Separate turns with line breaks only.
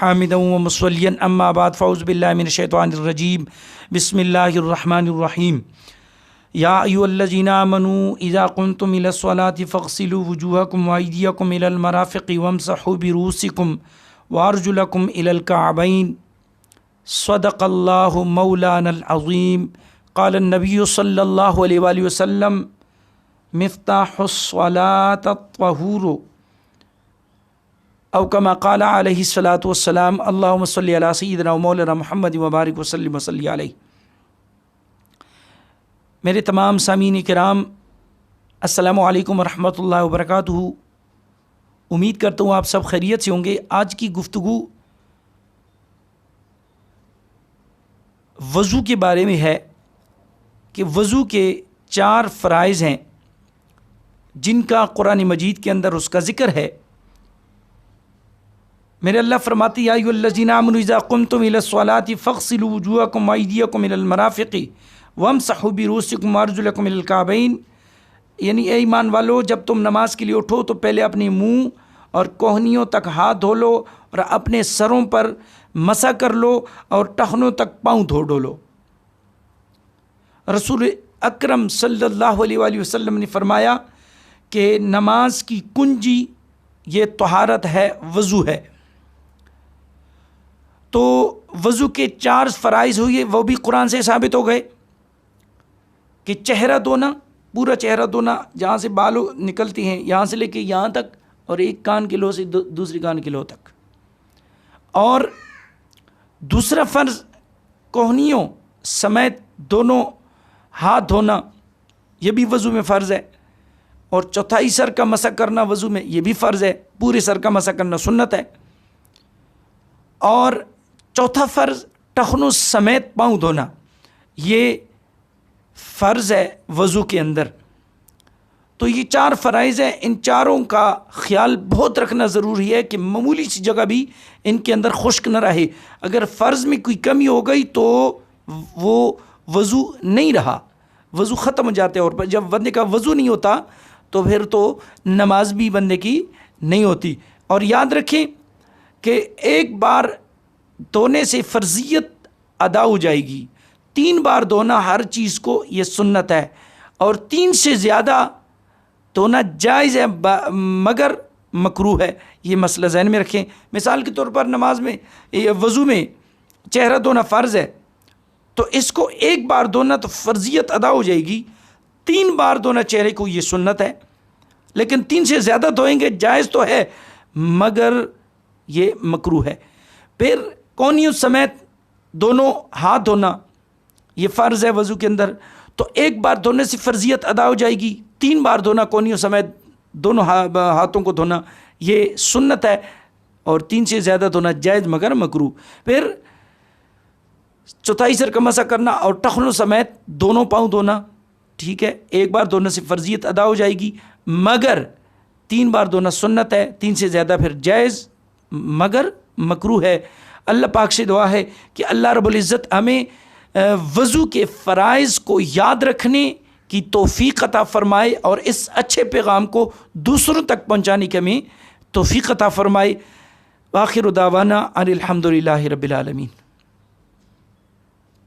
حامدا ومصليا اما بعد فاعوذ بالله من الشيطان الرجيم بسم الله الرحمن الرحيم يا ايها الذين امنوا اذا قمتم الى الصلاة فاغسلوا وجوهكم وايديكم الى المرافق وامسحوا برؤوسكم وارجلكم الى الكعبين صدق الله مولانا العظيم قال النبي صلى الله عليه وآله وسلم مفتاح الصلاة الطهور او کما قال علیہ الصلاۃ والسلام اللہم صلی علی سیدنا و مولانا محمد وبارک وسلم وصلی علیہ۔ میرے تمام سامعین کرام السلام علیکم ورحمۃ اللہ وبرکاتہ۔ امید کرتا ہوں آپ سب خیریت سے ہوں گے۔ آج کی گفتگو وضو کے بارے میں ہے کہ وضو کے 4 فرائض ہیں جن کا قرآن مجید کے اندر اس کا ذکر ہے۔ میرے اللہ فرماتے یا ایھا الذین آمنوا اذا قمتم الی الصلاۃ فاغسلوا وجوہکم وایدیکم الی المرافق وامسحوا برؤوسکم وارجلکم الی الکعبین، یعنی اے ایمان والو جب تم نماز کے لیے اٹھو تو پہلے اپنے منہ اور کوہنیوں تک ہاتھ دھو لو اور اپنے سروں پر مسح کر لو اور ٹخنوں تک پاؤں دھو لو۔ رسول اکرم صلی اللہ علیہ وآلہ وسلم نے فرمایا کہ نماز کی کنجی یہ طہارت ہے، وضو ہے۔ تو وضو کے 4 فرائض ہوئے، وہ بھی قرآن سے ثابت ہو گئے کہ چہرہ دھونا، پورا چہرہ دھونا، جہاں سے بال نکلتی ہیں یہاں سے لے کے یہاں تک، اور ایک کان کی لو سے دوسری کان کی لو تک۔ اور دوسرا فرض کوہنیوں سمیت دونوں ہاتھ دھونا، یہ بھی وضو میں فرض ہے۔ اور چوتھائی سر کا مسح کرنا وضو میں، یہ بھی فرض ہے۔ پورے سر کا مسح کرنا سنت ہے۔ اور چوتھا فرض ٹخنوں سمیت پاؤں دھونا، یہ فرض ہے وضو کے اندر۔ تو یہ 4 فرائض ہیں، ان چاروں کا خیال بہت رکھنا ضروری ہے کہ معمولی سی جگہ بھی ان کے اندر خشک نہ رہے۔ اگر فرض میں کوئی کمی ہو گئی تو وہ وضو نہیں رہا، وضو ختم ہو جاتے ہیں۔ اور جب بندے کا وضو نہیں ہوتا تو پھر تو نماز بھی بندے کی نہیں ہوتی۔ اور یاد رکھیں کہ ایک بار دھونے سے فرضیت ادا ہو جائے گی، 3 بار دھونا ہر چیز کو یہ سنت ہے، اور 3 سے زیادہ دھونا جائز ہے مگر مکروہ ہے۔ یہ مسئلہ ذہن میں رکھیں۔ مثال کے طور پر نماز میں وضو میں چہرہ دھونا فرض ہے، تو اس کو 1 بار دھونا تو فرضیت ادا ہو جائے گی، 3 بار دھونا چہرے کو یہ سنت ہے۔ لیکن 3 سے زیادہ دھوئیں گے جائز تو ہے مگر یہ مکروہ ہے۔ پھر کونیوں سمیت دونوں ہاتھ دھونا یہ فرض ہے وضو کے اندر، تو 1 بار دھونے سے فرضیت ادا ہو جائے گی، 3 بار دھونا کونیوں سمیت دونوں ہاتھوں کو دھونا یہ سنت ہے، اور 3 سے زیادہ دھونا جائز مگر مکروہ۔ پھر چوتھائی سر کا مسح کرنا اور ٹخنوں سمیت دونوں پاؤں دھونا، ٹھیک ہے، 1 بار دھونے سے فرضیت ادا ہو جائے گی مگر 3 بار دھونا سنت ہے، 3 سے زیادہ پھر جائز مگر مکروہ ہے۔ اللہ پاک سے دعا ہے کہ اللہ رب العزت ہمیں وضو کے فرائض کو یاد رکھنے کی توفیق عطا فرمائے، اور اس اچھے پیغام کو دوسروں تک پہنچانے کی ہمیں توفیق عطا فرمائے۔ وآخر دعوانا ان الحمد للہ رب العالمین۔